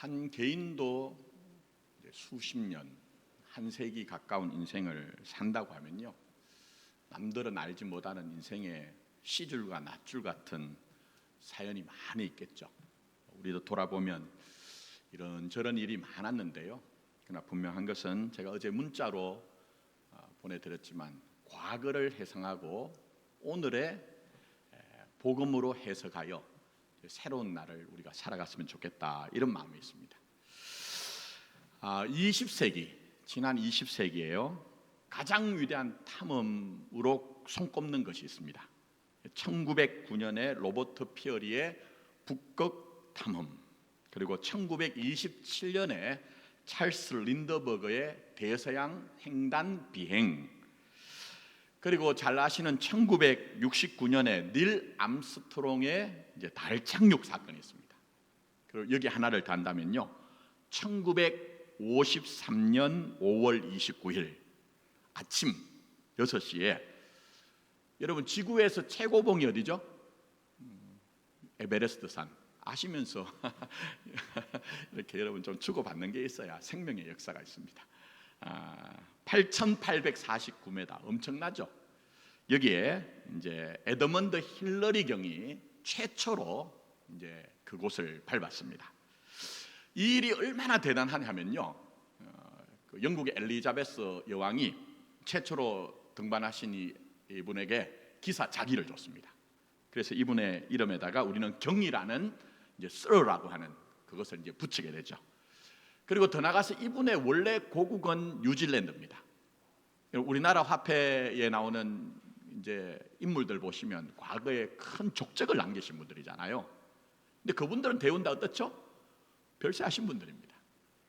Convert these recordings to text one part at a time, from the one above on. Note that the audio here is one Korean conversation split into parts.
한 개인도 수십 년, 한 세기 가까운 인생을 산다고 하면요, 남들은 알지 못하는 인생의 시줄과 낫줄 같은 사연이 많이 있겠죠. 우리도 돌아보면 이런저런 일이 많았는데요, 그러나 분명한 것은 제가 어제 문자로 보내드렸지만 과거를 해석하고 오늘의 복음으로 해석하여 새로운 날을 우리가 살아갔으면 좋겠다, 이런 마음이 있습니다. 20세기, 지난 20세기에요 가장 위대한 탐험으로 손꼽는 것이 있습니다. 1909년에 로버트 피어리의 북극 탐험, 그리고 1927년에 찰스 린더버그의 대서양 횡단 비행, 그리고 잘 아시는 1969년에 닐 암스트롱의 달 착륙 사건이 있습니다. 그리고 여기 하나를 더 한다면요, 1953년 5월 29일 아침 6시에 여러분, 지구에서 최고봉이 어디죠? 에베레스트 산 아시면서 이렇게 여러분 좀 주고받는 게 있어야 생명의 역사가 있습니다. 8,849m, 엄청나죠? 여기에 이제 에드먼드 힐러리 경이 최초로 이제 그곳을 밟았습니다. 이 일이 얼마나 대단하냐면요, 영국의 엘리자베스 여왕이 최초로 등반하신 이분에게 기사 자기를 줬습니다. 그래서 이분의 이름에다가 우리는 경이라는 이제 서라고 하는 그것을 이제 붙이게 되죠. 그리고 더 나가서 이분의 원래 고국은 뉴질랜드입니다. 우리나라 화폐에 나오는 이제 인물들 보시면 과거에 큰 족적을 남기신 분들이잖아요. 근데 그분들은 대운다 어떻죠? 별세하신 분들입니다.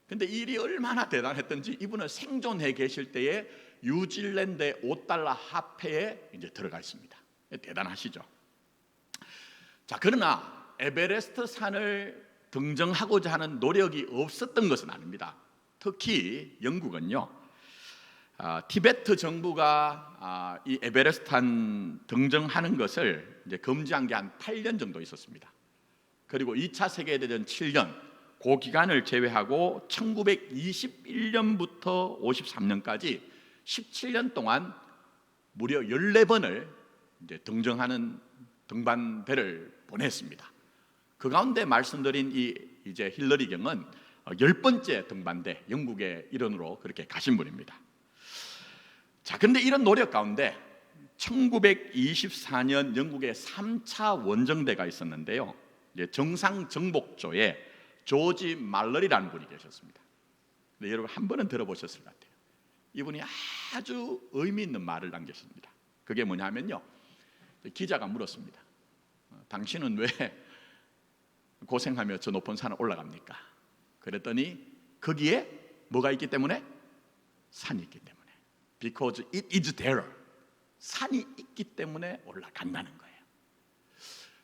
근데 이 일이 얼마나 대단했던지 이분은 생존해 계실 때에 뉴질랜드의 $5 화폐에 이제 들어가 있습니다. 대단하시죠? 자, 그러나 에베레스트 산을 등정하고자 하는 노력이 없었던 것은 아닙니다. 특히 영국은요, 티베트 정부가 이 에베레스트 산 등정하는 것을 이제 금지한 게 한 8년 정도 있었습니다. 그리고 2차 세계대전 7년, 그 기간을 제외하고 1921년부터 53년까지 17년 동안 무려 14번을 이제 등정하는 등반대를 보냈습니다. 그 가운데 말씀드린 이제 힐러리 경은 10번째 등반대, 영국의 일원으로 그렇게 가신 분입니다. 자, 근데 이런 노력 가운데 1924년 영국의 3차 원정대가 있었는데요, 이제 정상 정복조에 조지 말러리라는 분이 계셨습니다. 근데 여러분 한 번은 들어보셨을 것 같아요. 이분이 아주 의미 있는 말을 남겼습니다. 그게 뭐냐면요, 기자가 물었습니다. 당신은 왜 고생하며 저 높은 산을 올라갑니까? 그랬더니 거기에 뭐가 있기 때문에? 산이 있기 때문에. Because it is there. 산이 있기 때문에 올라간다는 거예요.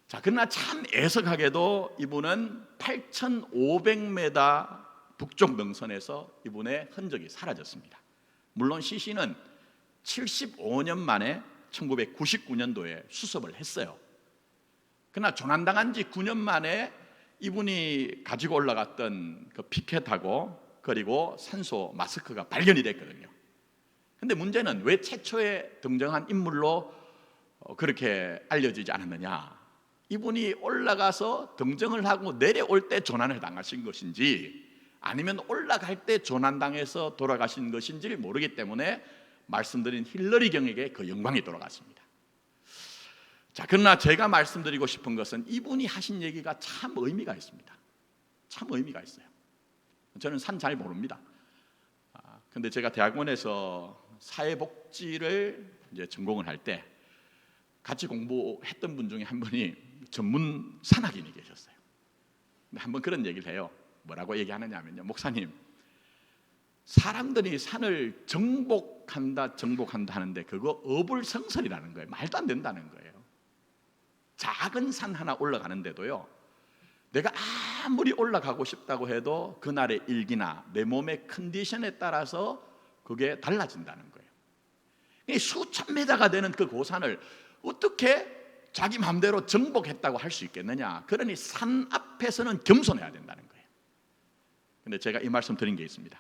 자, 그러나 참 애석하게도 이분은 8,500m 북쪽 능선에서 이분의 흔적이 사라졌습니다. 물론 CC는 75년 만에 1999년도에 수습을 했어요. 그러나 조난당한 지 9년 만에 이분이 가지고 올라갔던 그 피켓하고 그리고 산소 마스크가 발견이 됐거든요. 근데 문제는 왜 최초에 등장한 인물로 그렇게 알려지지 않았느냐? 이분이 올라가서 등정을 하고 내려올 때 조난을 당하신 것인지 아니면 올라갈 때 조난당해서 돌아가신 것인지 모르기 때문에 말씀드린 힐러리 경에게 그 영광이 돌아갔습니다. 자, 그러나 제가 말씀드리고 싶은 것은 이분이 하신 얘기가 참 의미가 있습니다. 참 의미가 있어요. 저는 산 잘 모릅니다. 근데 제가 대학원에서 사회복지를 이제 전공을 할 때 같이 공부했던 분 중에 한 분이 전문 산악인이 계셨어요. 근데 한번 그런 얘기를 해요. 뭐라고 얘기하느냐 하면요, 목사님, 사람들이 산을 정복한다 하는데 그거 어불성설이라는 거예요. 말도 안 된다는 거예요. 작은 산 하나 올라가는데도요, 내가 아무리 올라가고 싶다고 해도 그날의 일기나 내 몸의 컨디션에 따라서 그게 달라진다는 거예요. 수천 메다가 되는 그 고산을 어떻게 자기 마음대로 정복했다고 할 수 있겠느냐? 그러니 산 앞에서는 겸손해야 된다는 거예요. 근데 제가 이 말씀 드린 게 있습니다.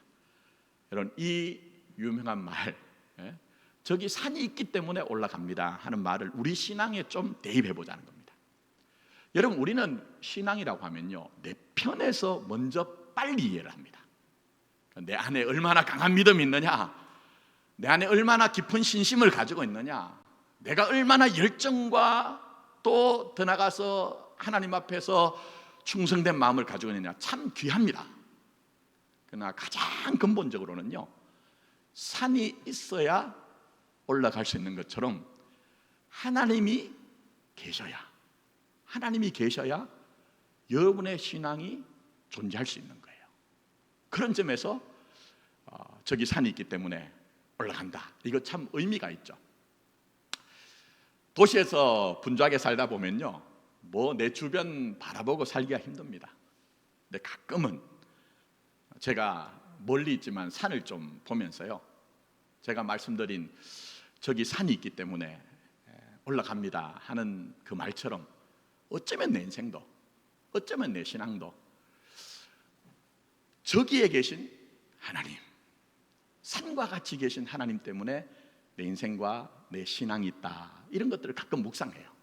여러분, 이 유명한 말, 저기 산이 있기 때문에 올라갑니다 하는 말을 우리 신앙에 좀 대입해 보자는 겁니다. 여러분, 우리는 신앙이라고 하면요, 내 편에서 먼저 빨리 이해를 합니다. 내 안에 얼마나 강한 믿음이 있느냐, 내 안에 얼마나 깊은 신심을 가지고 있느냐, 내가 얼마나 열정과 또 더 나가서 하나님 앞에서 충성된 마음을 가지고 있느냐, 참 귀합니다. 그러나 가장 근본적으로는요, 산이 있어야 올라갈 수 있는 것처럼 하나님이 계셔야 여러분의 신앙이 존재할 수 있는 거예요. 그런 점에서 저기 산이 있기 때문에 올라간다, 이거 참 의미가 있죠. 도시에서 분주하게 살다 보면요, 뭐 내 주변 바라보고 살기가 힘듭니다. 근데 가끔은 제가 멀리 있지만 산을 좀 보면서요, 제가 말씀드린 저기 산이 있기 때문에 올라갑니다 하는 그 말처럼 어쩌면 내 인생도, 어쩌면 내 신앙도 저기에 계신 하나님, 산과 같이 계신 하나님 때문에 내 인생과 내 신앙이 있다, 이런 것들을 가끔 묵상해요.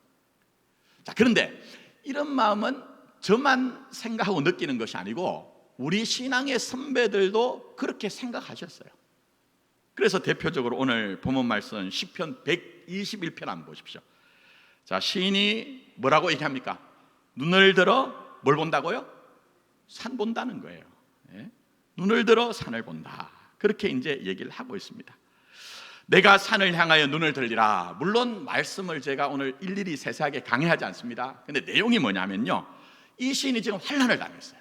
자, 그런데 이런 마음은 저만 생각하고 느끼는 것이 아니고 우리 신앙의 선배들도 그렇게 생각하셨어요. 그래서 대표적으로 오늘 본문 말씀 시편 121편 한번 보십시오. 자, 시인이 뭐라고 얘기합니까? 눈을 들어 뭘 본다고요? 산 본다는 거예요. 눈을 들어 산을 본다, 그렇게 이제 얘기를 하고 있습니다. 내가 산을 향하여 눈을 들리라. 물론 말씀을 제가 오늘 일일이 세세하게 강의하지 않습니다. 근데 내용이 뭐냐면요, 이 시인이 지금 환난을 당했어요.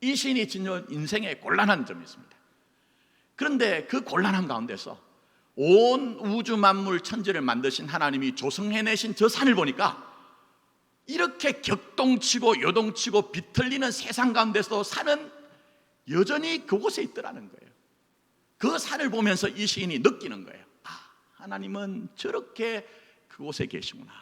이 시인이 지닌 인생에 곤란한 점이 있습니다. 그런데 그 곤란함 가운데서 온 우주 만물 천지를 만드신 하나님이 조성해내신 저 산을 보니까 이렇게 격동치고 요동치고 비틀리는 세상 가운데서 산은 여전히 그곳에 있더라는 거예요. 그 산을 보면서 이 시인이 느끼는 거예요. 하나님은 저렇게 그곳에 계시구나.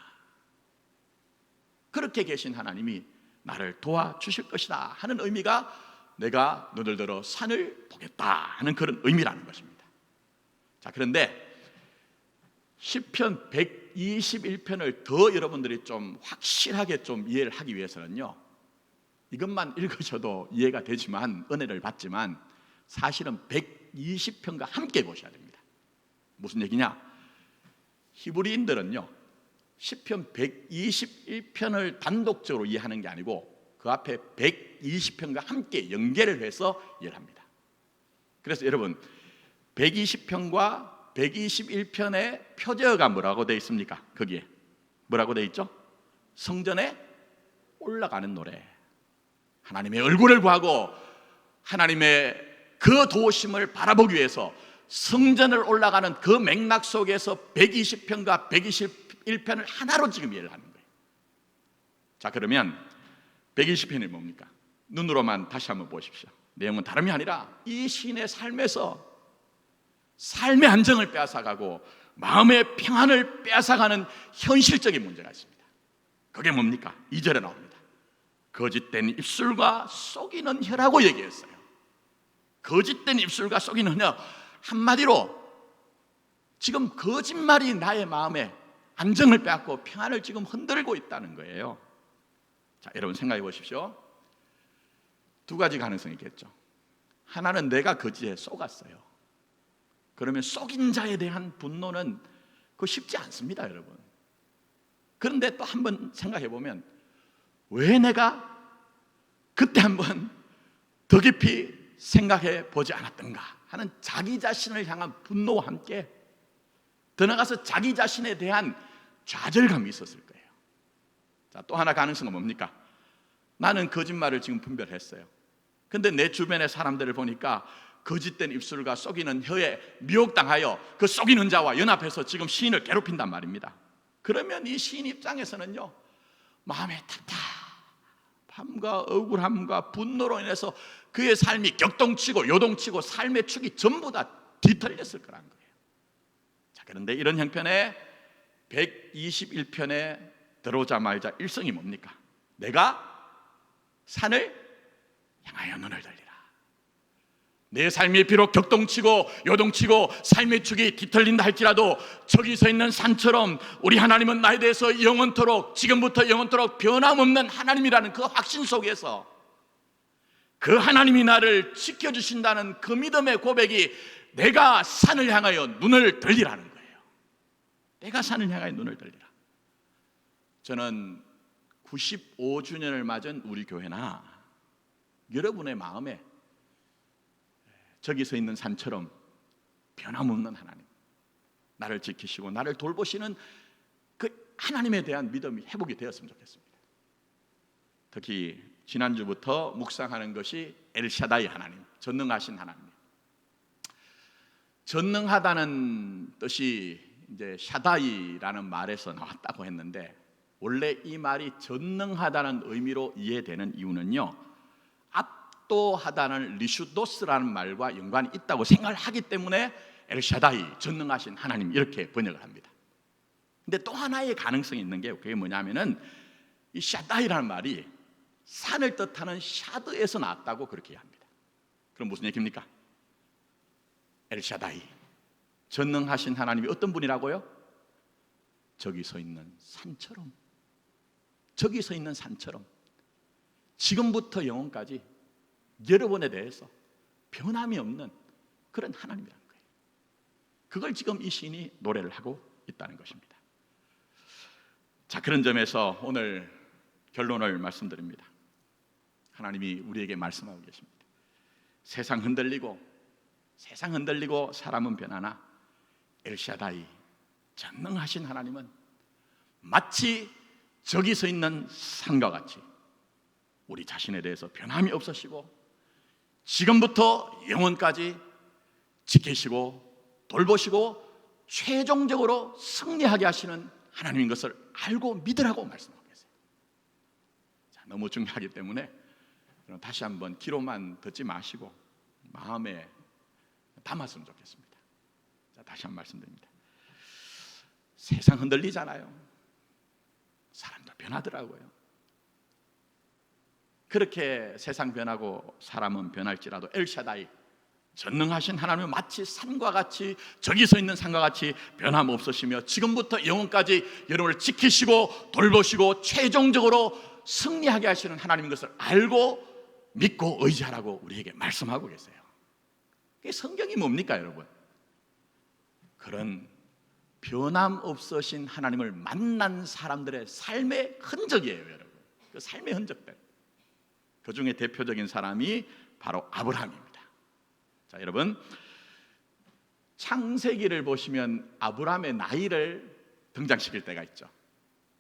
그렇게 계신 하나님이 나를 도와주실 것이다 하는 의미가 내가 눈을 들어 산을 보겠다 하는 그런 의미라는 것입니다. 자, 그런데 시편 121편을 더 여러분들이 좀 확실하게 좀 이해를 하기 위해서는요, 이것만 읽으셔도 이해가 되지만, 은혜를 받지만 사실은 120편과 함께 보셔야 됩니다. 무슨 얘기냐? 히브리인들은요, 시편 121편을 단독적으로 이해하는 게 아니고 그 앞에 120편과 함께 연계를 해서 이해를 합니다. 그래서 여러분, 120편과 121편의 표제어가 뭐라고 되어 있습니까? 거기에 뭐라고 되어 있죠? 성전에 올라가는 노래, 하나님의 얼굴을 구하고 하나님의 그 도우심을 바라보기 위해서 성전을 올라가는 그 맥락 속에서 120편과 121편을 하나로 지금 이해를 하는 거예요. 자, 그러면 120편이 뭡니까? 눈으로만 다시 한번 보십시오. 내용은 다름이 아니라 이 시인의 삶에서 삶의 안정을 빼앗아가고 마음의 평안을 빼앗아가는 현실적인 문제가 있습니다. 그게 뭡니까? 2절에 나옵니다. 거짓된 입술과 속이는 혀라고 얘기했어요. 거짓된 입술과 속이는 혀, 한마디로 지금 거짓말이 나의 마음에 안정을 빼앗고 평안을 지금 흔들고 있다는 거예요. 자, 여러분 생각해 보십시오. 두 가지 가능성이 있겠죠. 하나는 내가 거짓에 속았어요. 그러면 속인 자에 대한 분노는 그거 쉽지 않습니다, 여러분. 그런데 또 한번 생각해 보면 왜 내가 그때 한번 더 깊이 생각해 보지 않았던가 하는 자기 자신을 향한 분노와 함께 더 나아가서 자기 자신에 대한 좌절감이 있었을 거예요. 자, 또 하나 가능성은 뭡니까? 나는 거짓말을 지금 분별했어요. 근데 내 주변의 사람들을 보니까 거짓된 입술과 속이는 혀에 미혹당하여 그 속이는 자와 연합해서 지금 시인을 괴롭힌단 말입니다. 그러면 이 시인 입장에서는요, 마음의 답답함과 억울함과 분노로 인해서 그의 삶이 격동치고 요동치고 삶의 축이 전부 다 뒤틀렸을 거란 거예요. 자, 그런데 이런 형편에 121편에 들어오자마자 일성이 뭡니까? 내가 산을 향하여 눈을 들리라. 내 삶이 비록 격동치고 요동치고 삶의 축이 뒤틀린다 할지라도 저기 서 있는 산처럼 우리 하나님은 나에 대해서 영원토록, 지금부터 영원토록 변함없는 하나님이라는 그 확신 속에서 그 하나님이 나를 지켜주신다는 그 믿음의 고백이 내가 산을 향하여 눈을 들리라는 거예요. 내가 산을 향하여 눈을 들리라. 저는 95주년을 맞은 우리 교회나 여러분의 마음에 저기 서 있는 산처럼 변함없는 하나님, 나를 지키시고 나를 돌보시는 그 하나님에 대한 믿음이 회복이 되었으면 좋겠습니다. 특히 지난주부터 묵상하는 것이 엘샤다이 하나님, 전능하신 하나님. 전능하다는 뜻이 이제 샤다이라는 말에서 나왔다고 했는데, 원래 이 말이 전능하다는 의미로 이해되는 이유는요, 압도하다는 리슈도스라는 말과 연관이 있다고 생각을 하기 때문에 엘샤다이, 전능하신 하나님, 이렇게 번역을 합니다. 근데 또 하나의 가능성이 있는 게 그게 뭐냐면은 이 샤다이라는 말이 산을 뜻하는 샤드에서 나왔다고 그렇게 합니다. 그럼 무슨 얘기입니까? 엘샤다이, 전능하신 하나님이 어떤 분이라고요? 저기 서 있는 산처럼, 저기 서 있는 산처럼 지금부터 영원까지 여러분에 대해서 변함이 없는 그런 하나님이라는 거예요. 그걸 지금 이 시인이 노래를 하고 있다는 것입니다. 자, 그런 점에서 오늘 결론을 말씀드립니다. 하나님이 우리에게 말씀하고 계십니다. 세상 흔들리고 사람은 변하나 엘샤다이, 전능하신 하나님은 마치 저기 서 있는 산과 같이 우리 자신에 대해서 변함이 없으시고 지금부터 영원까지 지키시고 돌보시고 최종적으로 승리하게 하시는 하나님인 것을 알고 믿으라고 말씀하고 계세요. 자, 너무 중요하기 때문에 다시 한번 귀로만 듣지 마시고 마음에 담았으면 좋겠습니다. 자, 다시 한번 말씀드립니다. 세상 흔들리잖아요. 사람도 변하더라고요. 그렇게 세상 변하고 사람은 변할지라도 엘샤다이, 전능하신 하나님은 마치 산과 같이, 저기 서 있는 산과 같이 변함없으시며 지금부터 영원까지 여러분을 지키시고 돌보시고 최종적으로 승리하게 하시는 하나님인 것을 알고 믿고 의지하라고 우리에게 말씀하고 계세요. 그게 성경이 뭡니까, 여러분? 그런 변함없으신 하나님을 만난 사람들의 삶의 흔적이에요, 여러분. 그 삶의 흔적들. 그 중에 대표적인 사람이 바로 아브라함입니다. 자, 여러분, 창세기를 보시면 아브라함의 나이를 등장시킬 때가 있죠.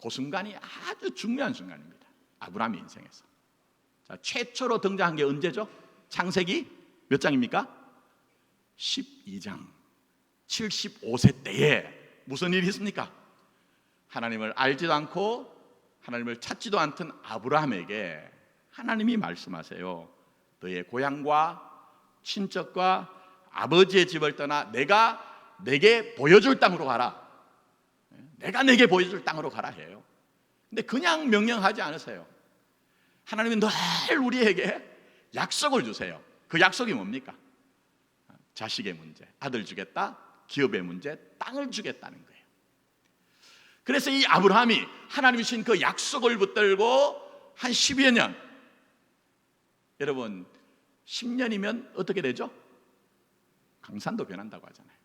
그 순간이 아주 중요한 순간입니다. 아브라함의 인생에서. 자, 최초로 등장한 게 언제죠? 창세기 몇 장입니까? 12장. 75세 때에 무슨 일이 있습니까? 하나님을 알지도 않고 하나님을 찾지도 않던 아브라함에게 하나님이 말씀하세요. 너의 고향과 친척과 아버지의 집을 떠나 내가 내게 보여줄 땅으로 가라. 내가 내게 보여줄 땅으로 가라 해요. 근데 그냥 명령하지 않으세요. 하나님은 늘 우리에게 약속을 주세요. 그 약속이 뭡니까? 자식의 문제, 아들 주겠다. 기업의 문제, 땅을 주겠다는 거예요. 그래서 이 아브라함이 하나님이 주신 그 약속을 붙들고 한 10여 년, 여러분 10년이면 어떻게 되죠? 강산도 변한다고 하잖아요.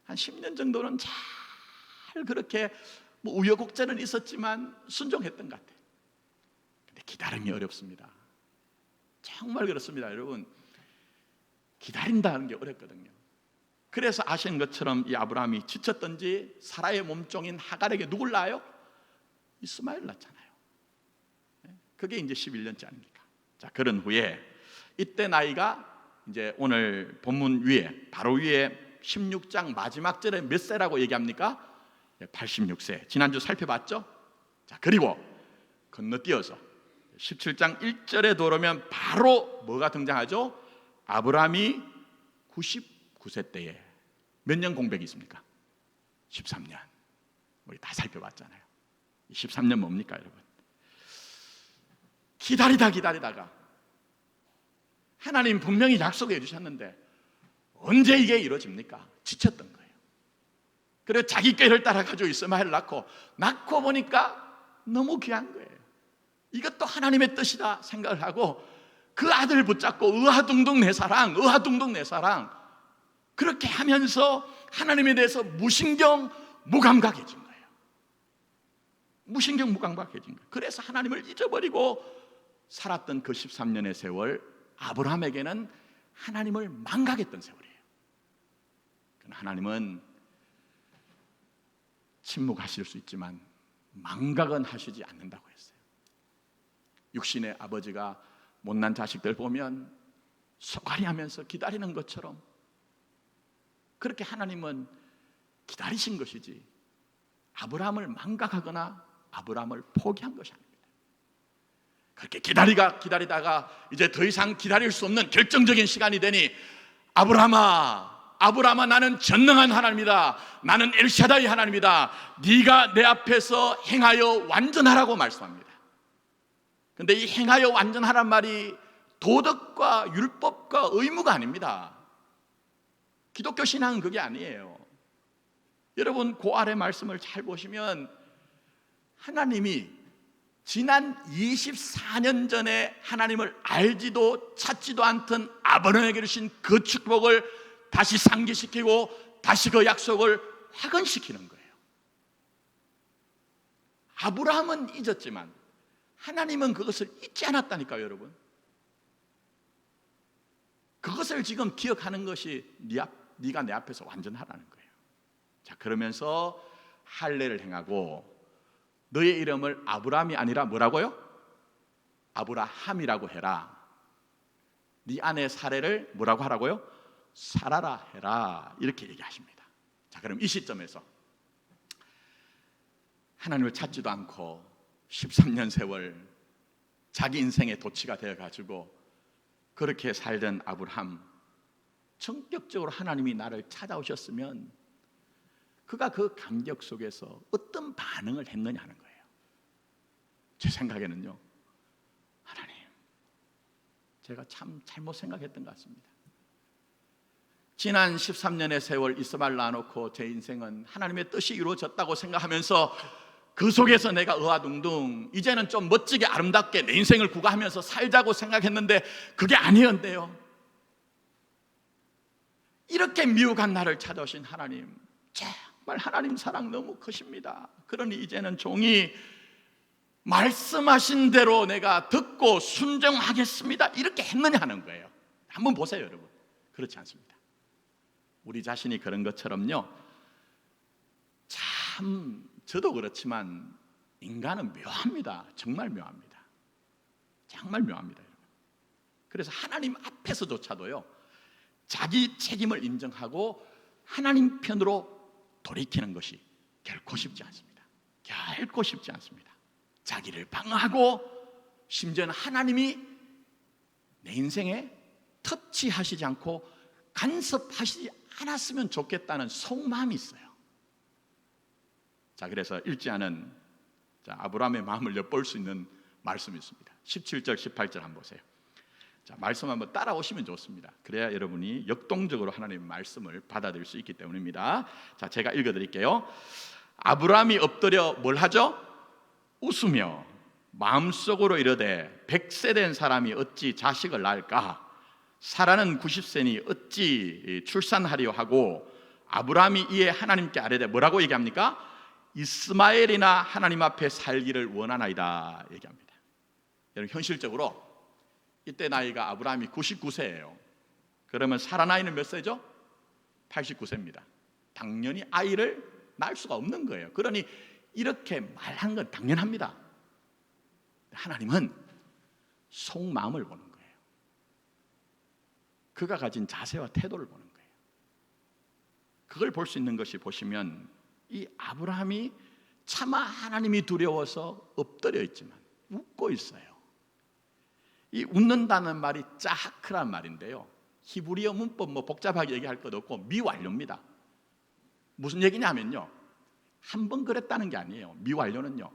한 10년 정도는 잘 그렇게 우여곡절은 있었지만 순종했던 것 같아요. 근데 기다림이 어렵습니다. 정말 그렇습니다, 여러분. 기다린다는 게 어렵거든요. 그래서 아시는 것처럼 이 아브라함이 지쳤던지 사라의 몸종인 하갈에게 누굴 낳아요? 이스마엘 낳잖아요. 그게 이제 11년째 아닙니까? 자, 그런 후에 이때 나이가 이제 오늘 본문 위에 바로 위에 16장 마지막 절에 몇 세라고 얘기합니까? 86세. 지난주 살펴봤죠? 자, 그리고 건너뛰어서 17장 1절에 들어오면 바로 뭐가 등장하죠? 아브라함이 99세 때에 몇 년 공백이 있습니까? 13년. 우리 다 살펴봤잖아요. 13년 뭡니까, 여러분? 기다리다가 하나님 분명히 약속해 주셨는데 언제 이게 이루어집니까? 지쳤던 거예요. 그래서 자기 꾀를 따라가지고 이스마엘을 낳고 보니까 너무 귀한 거예요. 이것도 하나님의 뜻이다 생각을 하고 그 아들 붙잡고 의아둥둥 내 사랑 그렇게 하면서 하나님에 대해서 무신경 무감각해진 거예요. 무신경 무감각해진 거예요. 그래서 하나님을 잊어버리고 살았던 그 13년의 세월, 아브라함에게는 하나님을 망각했던 세월이에요. 하나님은 침묵하실 수 있지만 망각은 하시지 않는다고 했어요. 육신의 아버지가 못난 자식들 보면 소갈이하면서 기다리는 것처럼 그렇게 하나님은 기다리신 것이지 아브라함을 망각하거나 아브라함을 포기한 것이 아닙니다. 그렇게 기다리다가 이제 더 이상 기다릴 수 없는 결정적인 시간이 되니 아브라함아 나는 전능한 하나님이다. 나는 엘샤다이 하나님이다. 네가 내 앞에서 행하여 완전하라고 말씀합니다. 그런데 이 행하여 완전하란 말이 도덕과 율법과 의무가 아닙니다. 기독교 신앙은 그게 아니에요. 여러분 그 아래 말씀을 잘 보시면 하나님이 지난 24년 전에 하나님을 알지도 찾지도 않던 아브라함에게 주신 그 축복을 다시 상기시키고 다시 그 약속을 확언시키는 거예요. 아브라함은 잊었지만 하나님은 그것을 잊지 않았다니까요, 여러분. 그것을 지금 기억하는 것이 네가 내 앞에서 완전하라는 거예요. 자, 그러면서 할례를 행하고 너의 이름을 아브라함이 아니라 뭐라고요? 아브라함이라고 해라. 네 아내 사례를 뭐라고 하라고요? 사라라 해라. 이렇게 얘기하십니다. 자, 그럼 이 시점에서 하나님을 찾지도 않고 13년 세월 자기 인생의 도치가 되어가지고 그렇게 살던 아브라함, 성격적으로 하나님이 나를 찾아오셨으면 그가 그 감격 속에서 어떤 반응을 했느냐 하는 거예요. 제 생각에는요, 하나님, 제가 참 잘못 생각했던 것 같습니다. 지난 13년의 세월 이스마엘 낳아놓고 제 인생은 하나님의 뜻이 이루어졌다고 생각하면서 그 속에서 내가 의아둥둥 이제는 좀 멋지게 아름답게 내 인생을 구가하면서 살자고 생각했는데 그게 아니었는데요, 이렇게 미혹한 나를 찾아오신 하나님, 정말 하나님 사랑 너무 크십니다. 그러니 이제는 종이 말씀하신 대로 내가 듣고 순종하겠습니다, 이렇게 했느냐 하는 거예요. 한번 보세요, 여러분. 그렇지 않습니다. 우리 자신이 그런 것처럼요, 참 저도 그렇지만 인간은 묘합니다. 정말 묘합니다. 정말 묘합니다. 그래서 하나님 앞에서조차도요, 자기 책임을 인정하고 하나님 편으로 돌이키는 것이 결코 쉽지 않습니다. 결코 쉽지 않습니다. 자기를 방어하고 심지어는 하나님이 내 인생에 터치하시지 않고 간섭하시지 않았으면 좋겠다는 속마음이 있어요. 자, 그래서 읽지 않은 아브라함의 마음을 엿볼 수 있는 말씀이 있습니다. 17절 18절 한번 보세요. 자, 말씀 한번 따라오시면 좋습니다. 그래야 여러분이 역동적으로 하나님의 말씀을 받아들일 수 있기 때문입니다. 자, 제가 읽어드릴게요. 아브라함이 엎드려 뭘 하죠? 웃으며 마음속으로 이르되 100세 된 사람이 어찌 자식을 낳을까? 사라는 90세니 어찌 출산하려 하고, 아브라함이 이에 하나님께 아뢰되 뭐라고 얘기합니까? 이스마엘이나 하나님 앞에 살기를 원하나이다 얘기합니다. 여러분, 현실적으로 이때 나이가 아브라함이 99세예요. 그러면 사라 나이는 몇 세죠? 89세입니다. 당연히 아이를 낳을 수가 없는 거예요. 그러니 이렇게 말한 건 당연합니다. 하나님은 속마음을 보는 거예요. 그가 가진 자세와 태도를 보는 거예요. 그걸 볼 수 있는 것이, 보시면 이 아브라함이 차마 하나님이 두려워서 엎드려 있지만 웃고 있어요. 이 웃는다는 말이 짜하크란 말인데요, 히브리어 문법 복잡하게 얘기할 것 없고 미완료입니다. 무슨 얘기냐면요, 한 번 그랬다는 게 아니에요. 미완료는요,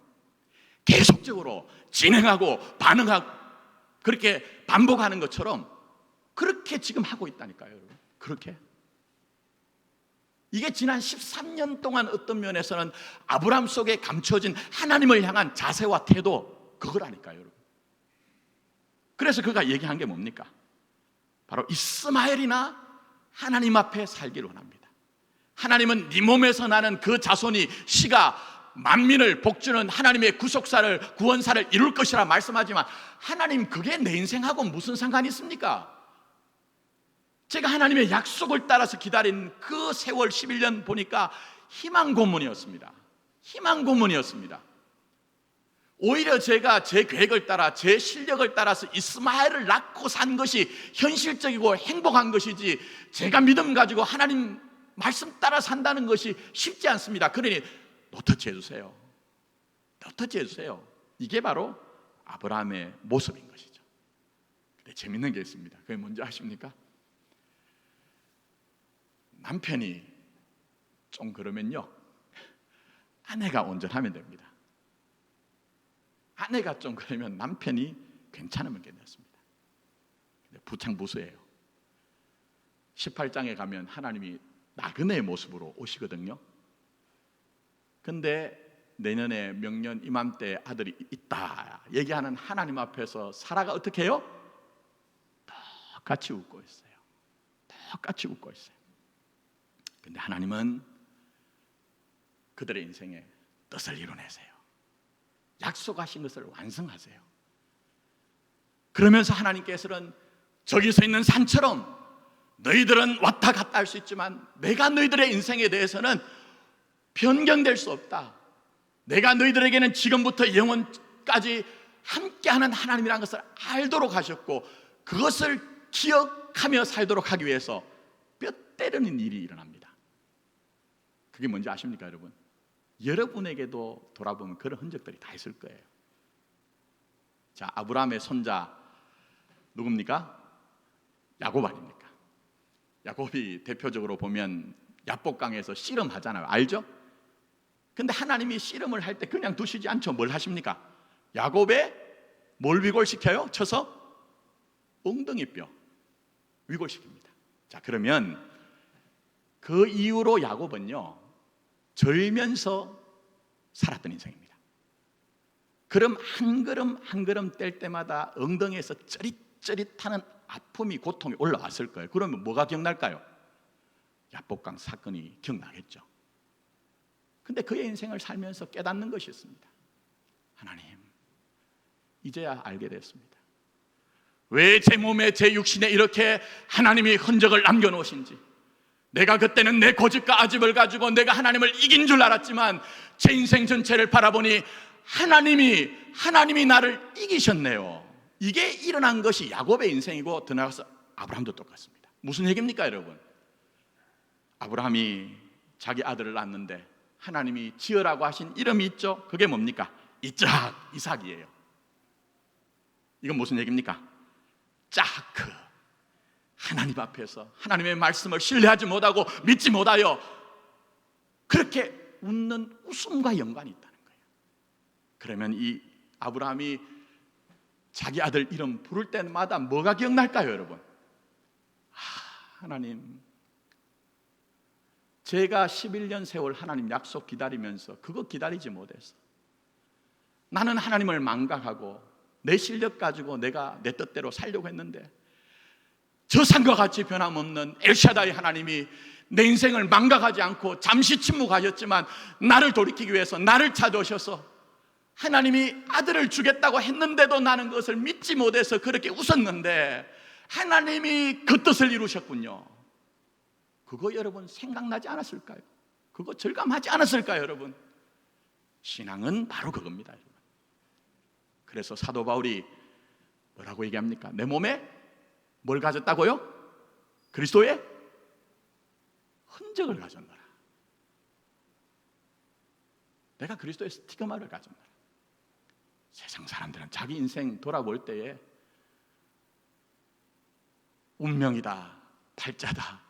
계속적으로 진행하고 반응하고 그렇게 반복하는 것처럼 그렇게 지금 하고 있다니까요, 여러분. 그렇게. 이게 지난 13년 동안 어떤 면에서는 아브라함 속에 감춰진 하나님을 향한 자세와 태도, 그거라니까요, 여러분. 그래서 그가 얘기한 게 뭡니까? 바로 이스마엘이나 하나님 앞에 살기를 원합니다. 하나님은 네 몸에서 나는 그 자손이 씨가 만민을 복주는 하나님의 구속사를, 구원사를 이룰 것이라 말씀하지만, 하나님 그게 내 인생하고 무슨 상관이 있습니까? 제가 하나님의 약속을 따라서 기다린 그 세월 11년 보니까 희망 고문이었습니다. 희망 고문이었습니다. 오히려 제가 제 계획을 따라, 제 실력을 따라서 이스마엘을 낳고 산 것이 현실적이고 행복한 것이지, 제가 믿음 가지고 하나님 말씀 따라 산다는 것이 쉽지 않습니다. 그러니 노터치 해주세요. 노터치 해주세요. 이게 바로 아브라함의 모습인 것이죠. 근데 재밌는 게 있습니다. 그게 뭔지 아십니까? 남편이 좀 그러면요, 아내가 온전하면 됩니다. 아내가 좀 그러면 남편이 괜찮으면 괜찮습니다. 근데 부창부수예요. 18장에 가면 하나님이 나그네의 모습으로 오시거든요. 근데 내년에 명년 이맘때 아들이 있다 얘기하는 하나님 앞에서 사라가 어떻게 해요? 똑같이 웃고 있어요. 똑같이 웃고 있어요. 근데 하나님은 그들의 인생에 뜻을 이루내세요. 약속하신 것을 완성하세요. 그러면서 하나님께서는 저기 서 있는 산처럼 너희들은 왔다 갔다 할 수 있지만 내가 너희들의 인생에 대해서는 변경될 수 없다. 내가 너희들에게는 지금부터 영원까지 함께하는 하나님이라는 것을 알도록 하셨고, 그것을 기억하며 살도록 하기 위해서 뼈 때리는 일이 일어납니다. 그게 뭔지 아십니까, 여러분? 여러분에게도 돌아보면 그런 흔적들이 다 있을 거예요. 자, 아브라함의 손자 누굽니까? 야곱 아닙니까? 야곱이 대표적으로 보면 야복강에서 씨름하잖아요. 알죠? 근데 하나님이 씨름을 할 때 그냥 두시지 않죠. 뭘 하십니까? 야곱의 뭘 위골시켜요? 쳐서 엉덩이뼈 위골시킵니다. 자, 그러면 그 이후로 야곱은요, 절면서 살았던 인생입니다. 그럼 한 걸음 한 걸음 뗄 때마다 엉덩이에서 쩌릿쩌릿하는 아픔이, 고통이 올라왔을 거예요. 그러면 뭐가 기억날까요? 야복강 사건이 기억나겠죠. 근데 그의 인생을 살면서 깨닫는 것이 있습니다. 하나님, 이제야 알게 됐습니다. 왜 제 몸에, 제 육신에 이렇게 하나님이 흔적을 남겨놓으신지. 내가 그때는 내 고집과 아집을 가지고 내가 하나님을 이긴 줄 알았지만 제 인생 전체를 바라보니 하나님이 나를 이기셨네요. 이게 일어난 것이 야곱의 인생이고, 더 나아가서 아브라함도 똑같습니다. 무슨 얘기입니까, 여러분? 아브라함이 자기 아들을 낳았는데 하나님이 지으라고 하신 이름이 있죠. 그게 뭡니까? 이삭이에요. 이건 무슨 얘기입니까? 짜크. 하나님 앞에서 하나님의 말씀을 신뢰하지 못하고 믿지 못하여 그렇게 웃는 웃음과 연관이 있다는 거예요. 그러면 이 아브라함이 자기 아들 이름 부를 때마다 뭐가 기억날까요, 여러분? 하나님, 제가 11년 세월 하나님 약속 기다리면서 그거 기다리지 못해서 나는 하나님을 망각하고 내 실력 가지고 내가 내 뜻대로 살려고 했는데, 저 산과 같이 변함없는 엘샤다이 하나님이 내 인생을 망각하지 않고 잠시 침묵하셨지만 나를 돌이키기 위해서 나를 찾아오셔서 하나님이 아들을 주겠다고 했는데도 나는 그것을 믿지 못해서 그렇게 웃었는데 하나님이 그 뜻을 이루셨군요. 그거 여러분 생각나지 않았을까요? 그거 절감하지 않았을까요, 여러분? 신앙은 바로 그겁니다, 여러분. 그래서 사도 바울이 뭐라고 얘기합니까? 내 몸에 뭘 가졌다고요? 그리스도의 흔적을 가졌노라. 내가 그리스도의 스티그마를 가졌노라. 세상 사람들은 자기 인생 돌아볼 때에 운명이다, 팔자다,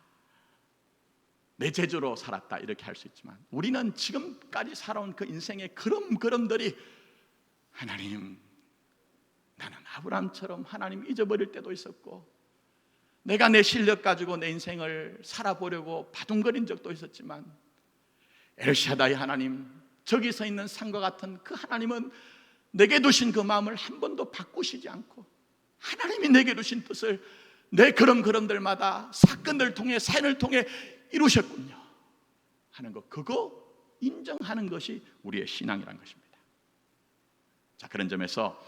내 재주로 살았다 이렇게 할 수 있지만, 우리는 지금까지 살아온 그 인생의 걸음걸음들이 하나님, 나는 아브라함처럼 하나님 잊어버릴 때도 있었고, 내가 내 실력 가지고 내 인생을 살아보려고 바둥거린 적도 있었지만 엘샤다이 하나님, 저기 서 있는 산과 같은 그 하나님은 내게 두신 그 마음을 한 번도 바꾸시지 않고 하나님이 내게 두신 뜻을 내 걸음걸음들마다 사건을 통해 생을 통해 이루셨군요 하는 것, 그거 인정하는 것이 우리의 신앙이라는 것입니다. 자, 그런 점에서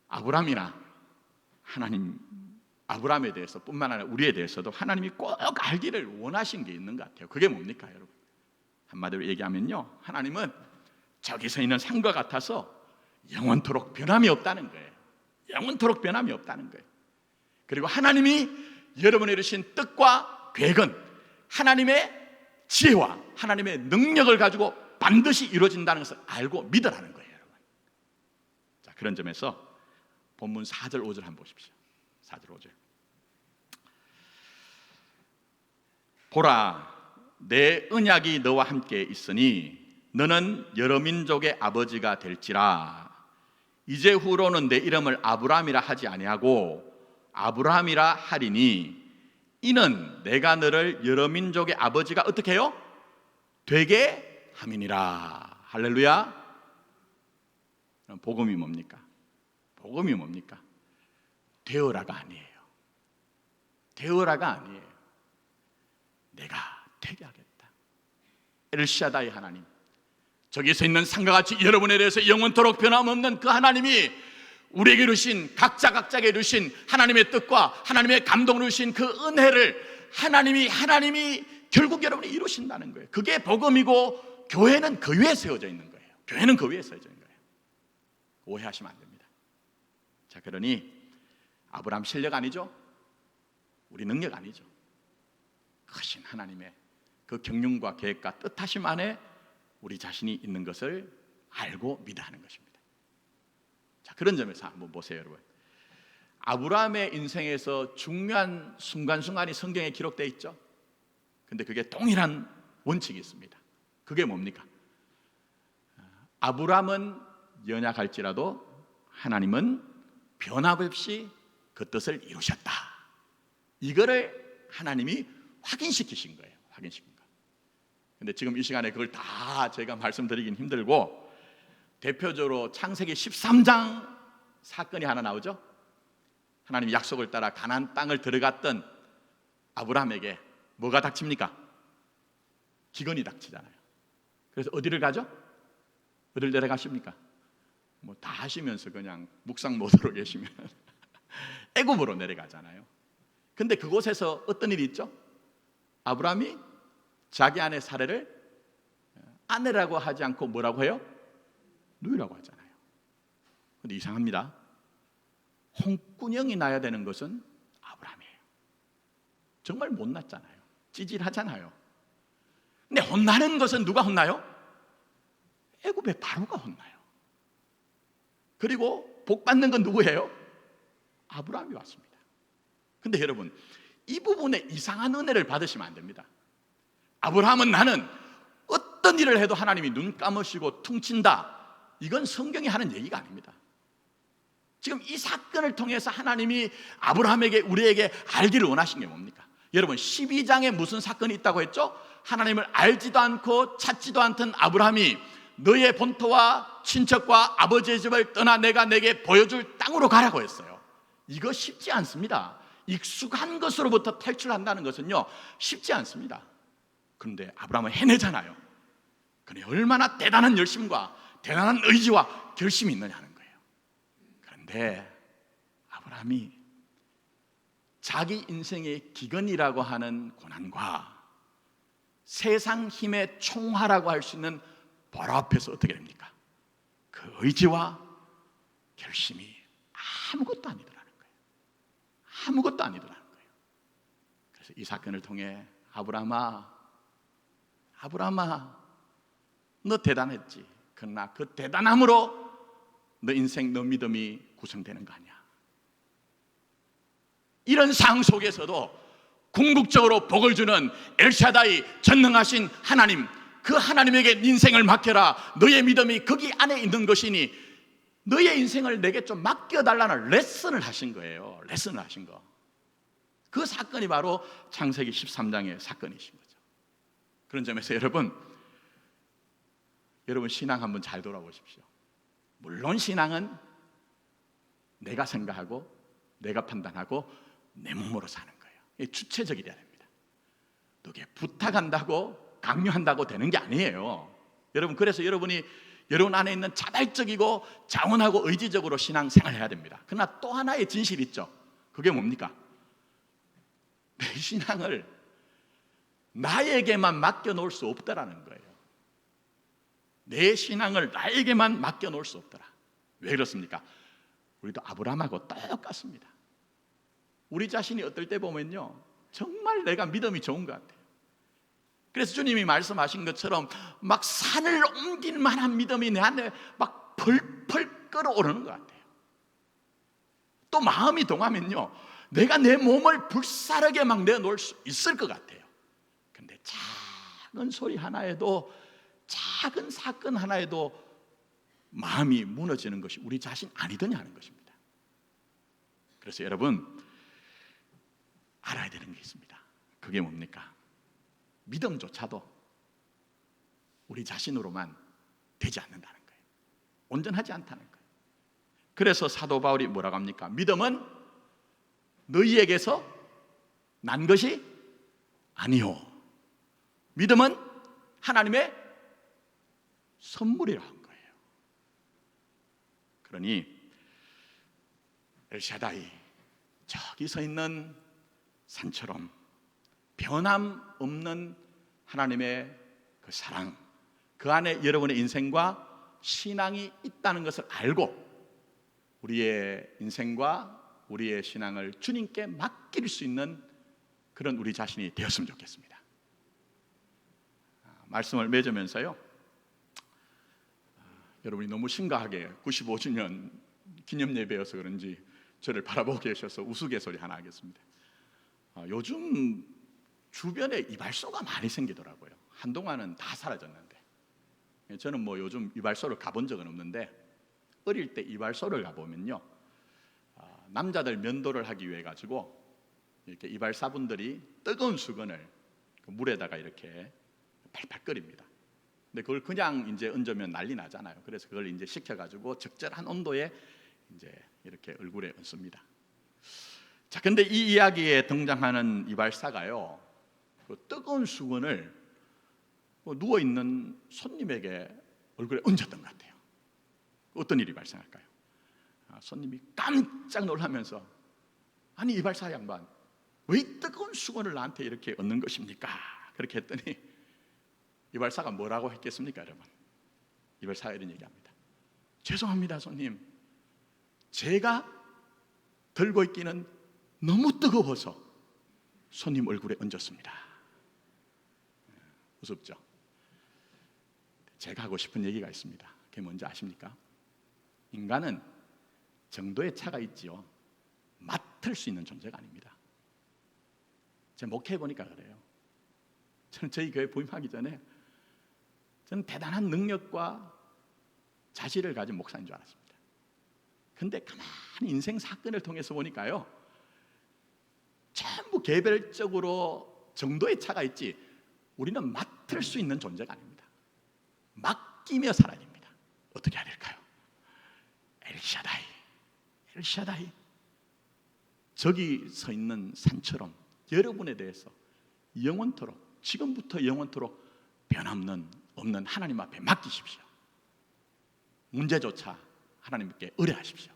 아브라함이나 하나님, 아브라함에 대해서 뿐만 아니라 우리에 대해서도 하나님이 꼭 알기를 원하신 게 있는 것 같아요. 그게 뭡니까 여러분? 한마디로 얘기하면요, 하나님은 저기 서 있는 산과 같아서 영원토록 변함이 없다는 거예요. 영원토록 변함이 없다는 거예요. 그리고 하나님이 여러분이 이루신 뜻과 계획은 하나님의 지혜와 하나님의 능력을 가지고 반드시 이루어진다는 것을 알고 믿으라는 거예요, 여러분. 자, 그런 점에서 본문 4절 5절 한번 보십시오. 4절 5절. 보라, 내 언약이 너와 함께 있으니 너는 여러 민족의 아버지가 될지라. 이제 후로는 내 이름을 아브라함이라 하지 아니하고 아브라함이라 하리니 이는 내가 너를 여러 민족의 아버지가 어떻게 해요? 되게 함이니라. 할렐루야. 복음이 뭡니까? 복음이 뭡니까? 되어라가 아니에요. 되어라가 아니에요. 내가 되게 하겠다. 엘샤다이 하나님, 저기 서 있는 산과 같이 여러분에 대해서 영원토록 변함없는 그 하나님이 우리에게 이루신 각자에게 이루신 하나님의 뜻과 하나님의 감동을 주신 그 은혜를 하나님이 결국 여러분이 이루신다는 거예요. 그게 복음이고 교회는 그 위에 세워져 있는 거예요. 교회는 그 위에 세워져 있는 거예요. 오해하시면 안 됩니다. 자, 그러니 아브라함 실력 아니죠? 우리 능력 아니죠? 크신 하나님의 그 경륜과 계획과 뜻하심 안에 우리 자신이 있는 것을 알고 믿어하는 것입니다. 자, 그런 점에서 한번 보세요, 여러분. 아브라함의 인생에서 중요한 순간순간이 성경에 기록되어 있죠. 근데 그게 동일한 원칙이 있습니다. 그게 뭡니까? 아브라함은 연약할지라도 하나님은 변함없이 그 뜻을 이루셨다. 이거를 하나님이 확인시키신 거예요. 확인시킨 거. 근데 지금 이 시간에 그걸 다 제가 말씀드리긴 힘들고, 대표적으로 창세기 13장 사건이 하나 나오죠. 하나님 약속을 따라 가나안 땅을 들어갔던 아브라함에게 뭐가 닥칩니까? 기근이 닥치잖아요. 그래서 어디를 가죠? 어디를 내려가십니까? 뭐 다 하시면서 그냥 묵상 모드로 계시면 애굽으로 내려가잖아요. 근데 그곳에서 어떤 일이 있죠? 아브라함이 자기 아내 사례를 아내라고 하지 않고 뭐라고 해요? 누이라고 하잖아요. 근데 이상합니다. 홍군형이 나야 되는 것은 아브라함이에요. 정말 못났잖아요. 찌질하잖아요. 근데 혼나는 것은 누가 혼나요? 애굽의 바로가 혼나요. 그리고 복 받는 건 누구예요? 아브라함이 왔습니다. 근데 여러분, 이 부분에 이상한 은혜를 받으시면 안 됩니다. 아브라함은 나는 어떤 일을 해도 하나님이 눈 감으시고 퉁친다, 이건 성경이 하는 얘기가 아닙니다. 지금 이 사건을 통해서 하나님이 아브라함에게, 우리에게 알기를 원하신 게 뭡니까? 여러분, 12장에 무슨 사건이 있다고 했죠? 하나님을 알지도 않고 찾지도 않던 아브라함이 너의 본토와 친척과 아버지의 집을 떠나 내가 내게 보여줄 땅으로 가라고 했어요. 이거 쉽지 않습니다. 익숙한 것으로부터 탈출한다는 것은요, 쉽지 않습니다. 그런데 아브라함은 해내잖아요. 그런데 얼마나 대단한 열심과 대단한 의지와 결심이 있느냐는 거예요. 그런데 아브라함이 자기 인생의 기근이라고 하는 고난과 세상 힘의 총화라고 할 수 있는 바로 앞에서 어떻게 됩니까? 그 의지와 결심이 아무것도 아니더라는 거예요. 아무것도 아니더라는 거예요. 그래서 이 사건을 통해 아브라함아, 너 대단했지. 그러나 그 대단함으로 너 인생, 너 믿음이 구성되는 거 아니야. 이런 상황 속에서도 궁극적으로 복을 주는 엘샤다이 전능하신 하나님, 그 하나님에게 인생을 맡겨라. 너의 믿음이 거기 안에 있는 것이니 너의 인생을 내게 좀 맡겨달라는 레슨을 하신 거예요. 레슨을 하신 거. 그 사건이 바로 창세기 13장의 사건이신 거죠. 그런 점에서 여러분 신앙 한번 잘 돌아보십시오. 물론 신앙은 내가 생각하고 내가 판단하고 내 몸으로 사는 거예요. 이게 주체적이어야 됩니다. 누구에 부탁한다고 강요한다고 되는 게 아니에요. 여러분, 그래서 여러분이 여러분 안에 있는 자발적이고 자원하고 의지적으로 신앙생활을 해야 됩니다. 그러나 또 하나의 진실이 있죠. 그게 뭡니까? 내 신앙을 나에게만 맡겨놓을 수 없다라는 거예요. 내 신앙을 나에게만 맡겨놓을 수 없더라. 왜 그렇습니까? 우리도 아브라함하고 똑같습니다. 우리 자신이 어떨 때 보면요, 정말 내가 믿음이 좋은 것 같아요. 그래서 주님이 말씀하신 것처럼 막 산을 옮길 만한 믿음이 내 안에 막 펄펄 끓어오르는 것 같아요. 또 마음이 동하면요, 내가 내 몸을 불사르게 막 내놓을 수 있을 것 같아요. 근데 작은 소리 하나에도, 작은 사건 하나에도 마음이 무너지는 것이 우리 자신 아니더냐 하는 것입니다. 그래서 여러분, 알아야 되는 게 있습니다. 그게 뭡니까? 믿음조차도 우리 자신으로만 되지 않는다는 거예요. 온전하지 않다는 거예요. 그래서 사도 바울이 뭐라고 합니까? 믿음은 너희에게서 난 것이 아니요, 믿음은 하나님의 선물이라 한 거예요. 그러니 엘샤다이, 저기 서 있는 산처럼 변함없는 하나님의 그 사랑, 그 안에 여러분의 인생과 신앙이 있다는 것을 알고 우리의 인생과 우리의 신앙을 주님께 맡길 수 있는 그런 우리 자신이 되었으면 좋겠습니다. 말씀을 맺으면서요, 여러분이 너무 심각하게 95주년 기념예배여서 그런지 저를 바라보고 계셔서 우스갯소리 하나 하겠습니다. 요즘 주변에 이발소가 많이 생기더라고요. 한동안은 다 사라졌는데, 저는 뭐 요즘 이발소를 가본 적은 없는데 어릴 때 이발소를 가보면요, 남자들 면도를 하기 위해 가지고 이렇게 이발사분들이 뜨거운 수건을 그 물에다가 이렇게 팔팔 끓입니다. 근데 그걸 그냥 이제 얹으면 난리 나잖아요. 그래서 그걸 이제 식혀가지고 적절한 온도에 이제 이렇게 얼굴에 얹습니다. 자, 근데 이 이야기에 등장하는 이발사가요, 그 뜨거운 수건을 누워 있는 손님에게 얼굴에 얹었던 것 같아요. 어떤 일이 발생할까요? 손님이 깜짝 놀라면서, 아니 이발사 양반, 왜 뜨거운 수건을 나한테 이렇게 얹는 것입니까? 그렇게 했더니 이발사가 뭐라고 했겠습니까, 여러분? 이발사가 이런 얘기합니다. 죄송합니다, 손님. 제가 들고 있기는 너무 뜨거워서 손님 얼굴에 얹었습니다. 무섭죠? 제가 하고 싶은 얘기가 있습니다. 그게 뭔지 아십니까? 인간은 정도의 차가 있지요, 맡을 수 있는 존재가 아닙니다. 제가 목회해 보니까 그래요. 저는 저희 교회 부임하기 전에 저는 대단한 능력과 자질을 가진 목사인 줄 알았습니다. 근데 가만히 인생 사건을 통해서 보니까요, 전부 개별적으로 정도의 차가 있지 우리는 맡을 수 있는 존재가 아닙니다. 맡기며 살아야 됩니다. 어떻게 해야 될까요? 엘샤다이, 저기 서 있는 산처럼 여러분에 대해서 영원토록, 지금부터 영원토록 변함없는 하나님 앞에 맡기십시오. 문제조차 하나님께 의뢰하십시오.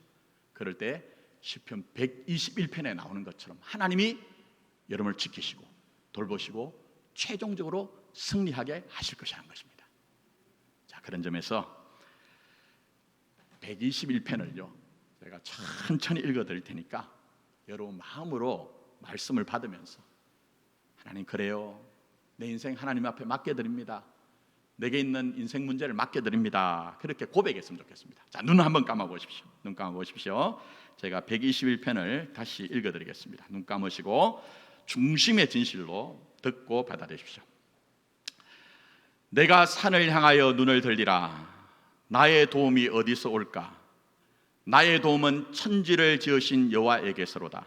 그럴 때 시편 121편에 나오는 것처럼 하나님이 여러분을 지키시고 돌보시고 최종적으로 승리하게 하실 것이라는 것입니다. 자, 그런 점에서 121편을요 제가 천천히 읽어드릴 테니까 여러분 마음으로 말씀을 받으면서, 하나님 그래요, 내 인생 하나님 앞에 맡겨드립니다. 내게 있는 인생 문제를 맡겨드립니다. 그렇게 고백했으면 좋겠습니다. 자, 눈을 한번 감아보십시오. 눈 감아보십시오. 제가 121편을 다시 읽어드리겠습니다. 눈 감으시고 중심의 진실로 듣고 받아들이십시오. 내가 산을 향하여 눈을 들리라. 나의 도움이 어디서 올까? 나의 도움은 천지를 지으신 여호와에게서로다.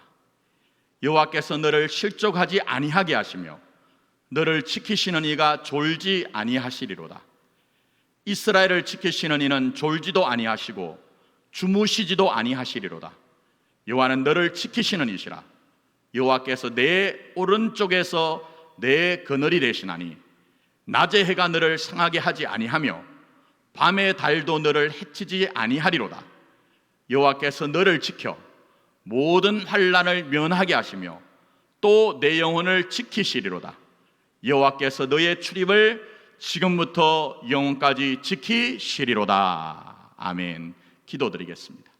여호와께서 너를 실족하지 아니하게 하시며 너를 지키시는 이가 졸지 아니하시리로다. 이스라엘을 지키시는 이는 졸지도 아니하시고 주무시지도 아니하시리로다. 여호와는 너를 지키시는 이시라. 여호와께서 내 오른쪽에서 내 그늘이 되시나니 낮의 해가 너를 상하게 하지 아니하며 밤의 달도 너를 해치지 아니하리로다. 여호와께서 너를 지켜 모든 환난을 면하게 하시며 또 내 영혼을 지키시리로다. 여호와께서 너의 출입을 지금부터 영원까지 지키시리로다. 아멘. 기도드리겠습니다.